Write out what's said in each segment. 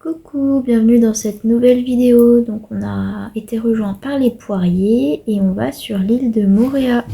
Coucou, bienvenue dans cette nouvelle vidéo. Donc on a été rejoint par les poiriers et on va sur l'île de Moorea.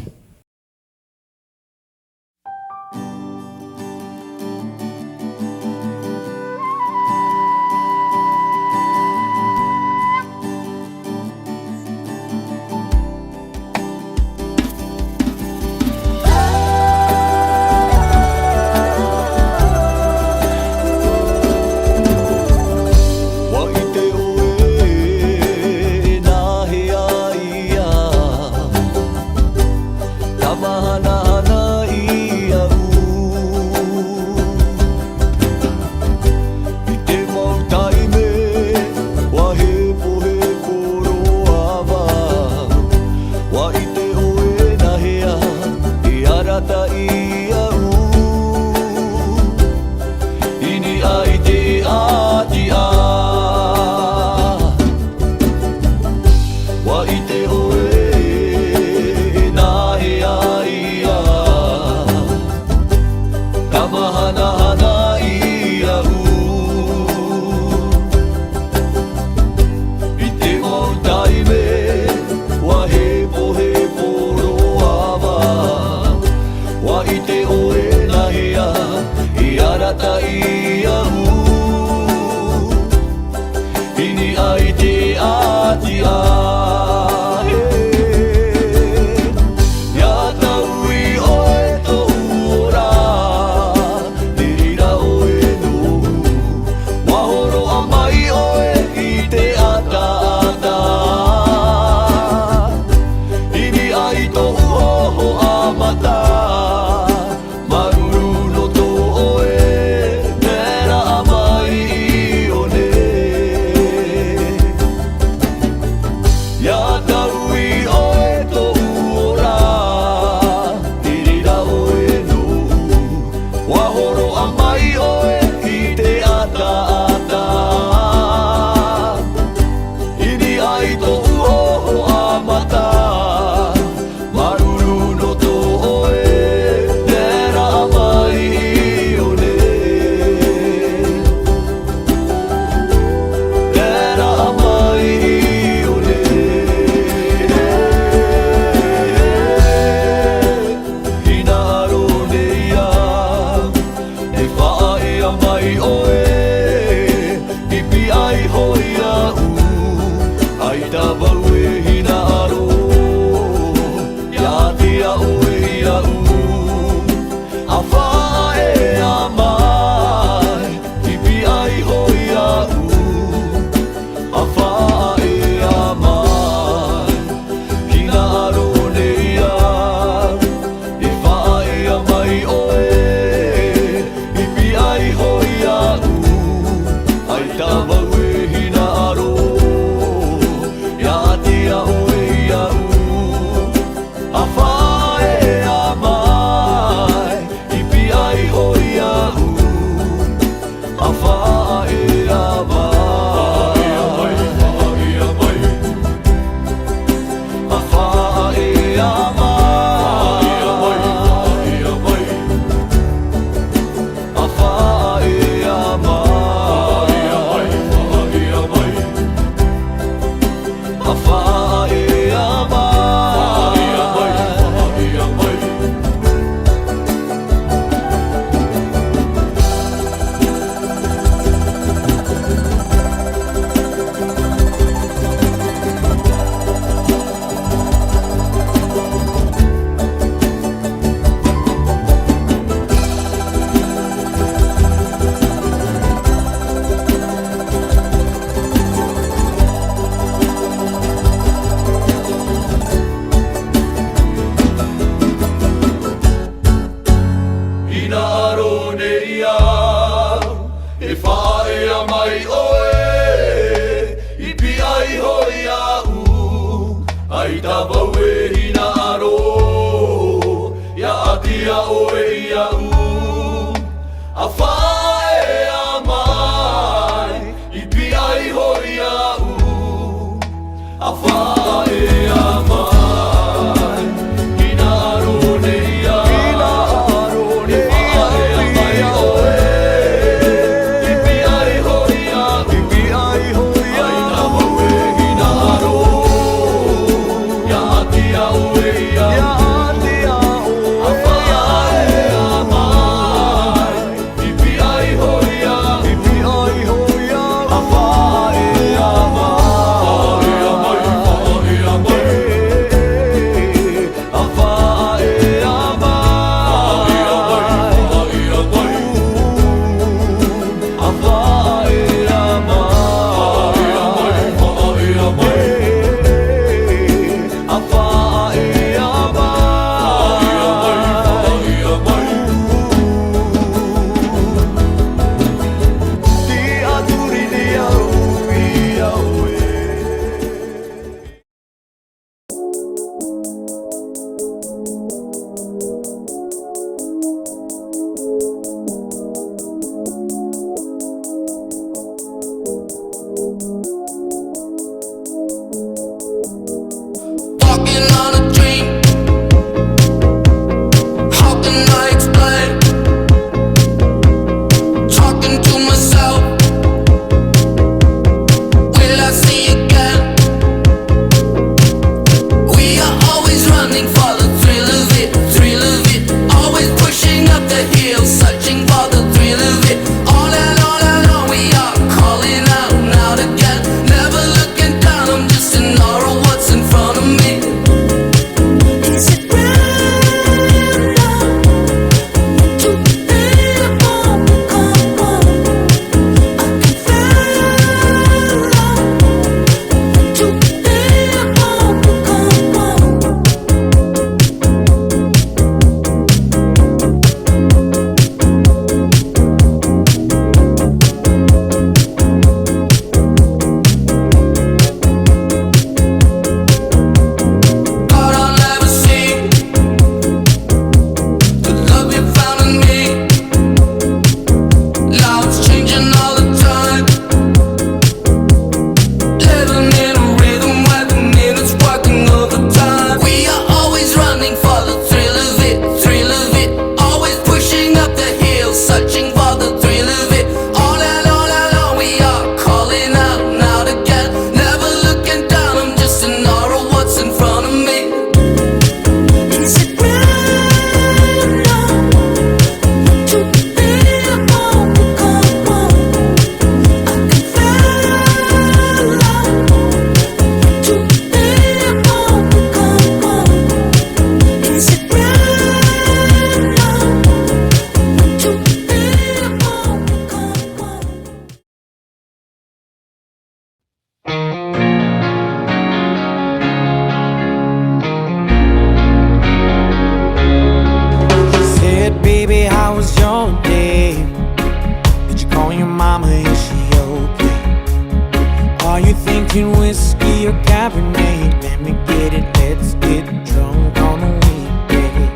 Are you thinking whiskey or Cabernet? Let me get it, let's get drunk on a weekday.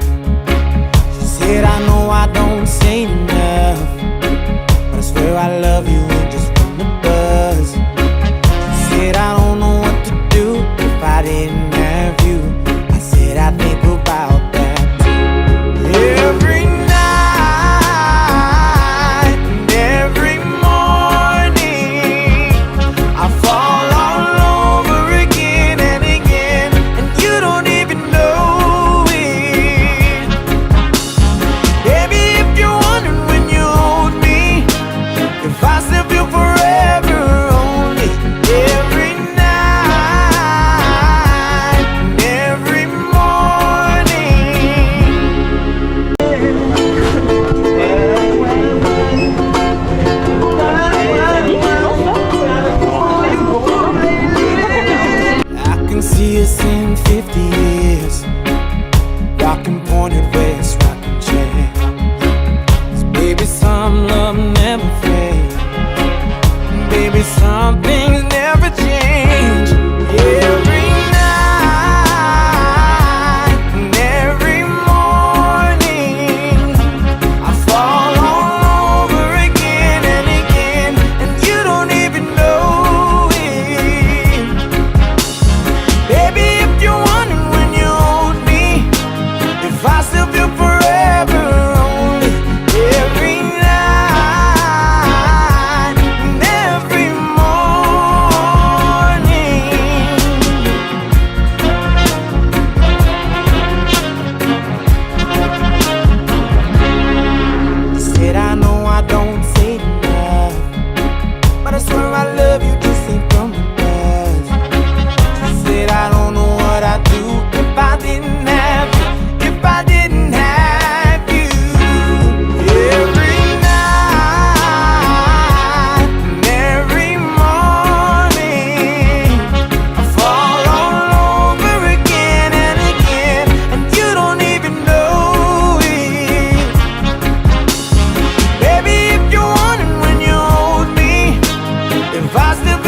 She said, I know I don't say enough, but I swear I love you and just from the buzz. She said, I don't know what to do if I didn't have you. I said, I think about that every night and every morning. I fall all over again and again, and you don't even know it. Baby, if you're wondering when you hold me, if I still feel forever only, every night and every morning. I can see us in 50 years, rocking pointed waist, rocking chair. 'Cause baby, some love never fades. Baby, some things never change. Every night and every morning, I fall all over again and again, and you don't even know it. Baby, if you're wondering when you hold me, if I still feel forever only, every night and every morning. Said, I know I don't say enough, but I swear I love you just ain't from the buzz. Said, I don't know what I'd do if I didn't have you, if I didn't have you. Every night and every morning, I fall all over again and again, and you don't even know it. Baby, if you're wondering when you hold me, if I still